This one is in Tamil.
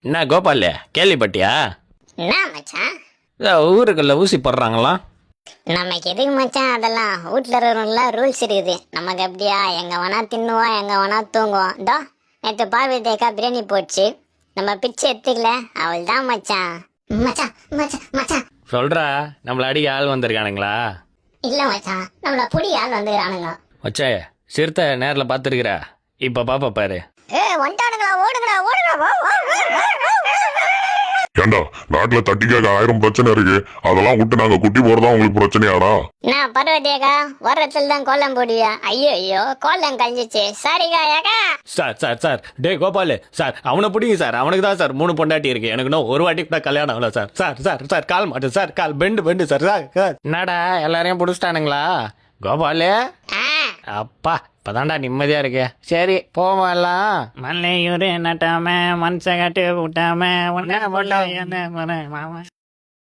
என்ன கோபால் கேள்விப்பட்டியா? என்ன மச்சான்? ஊருக்குள்ள ஊசி போடுறாங்களாம். நமக்கு எதுக்கு மச்சான் அதெல்லாம்? வீட்டில் இருக்கிறவங்களாம் ரூல்ஸ் இருக்குது. நமக்கு அப்படியா? எங்கே வேணா தின்னுவோம், எங்கே வேணா தூங்குவோம். இதோ நேற்று பார்வை தேக்கா பிரியாணி போச்சு, நம்ம பிச்சை எடுத்துக்கல, அவள் தான் மச்சான். மச்சான் மச்சான் மச்சான் சொல்றா, நம்மள அடிக்க ஆள் வந்திருக்கானுங்களா? இல்லை மச்சான், நம்மளை புடி ஆள் வந்துக்கிறானுங்க. வச்சே சிறுத்தை நேரில் பார்த்துருக்குற, இப்போ பாப்பா பாரு. வந்துட்டானுங்களா? ஓடுங்களா ஓடுங்களா. ஏண்டா நாட்டுல தட்டி கேட்க 1000 பிரச்சனை இருக்கு, அதெல்லாம் விட்டு நாங்க குட்டி போறதா உங்களுக்கு பிரச்சனையாடா? நான் பார்வதியாக்கா வரத்துல தான் கோலம் போடுவியா? ஐயோ ஐயோ கோலம் கழிஞ்சிச்சு, சாரிக்கா ஏக்கா. சார் சார் சார், டே கோபால் சார், அவனை பிடிங்க சார். அவனுக்கு தான் சார் 3 பொண்டாட்டி இருக்கு, எனக்கு இன்னும் ஒரு வாட்டி கூட கல்யாணம் ஆகல sir. Sir sir sir call மாட்டேன் சார், கால் பெண்டு சார். சார் என்னடா எல்லாரையும் பிடிச்சிட்டானுங்களா கோபால்? அப்பா இப்பதான்டா நிம்மதியா இருக்கே. சரி போவலாம். மல்லையூர் நட்டாம மனச கட்டு விட்டாம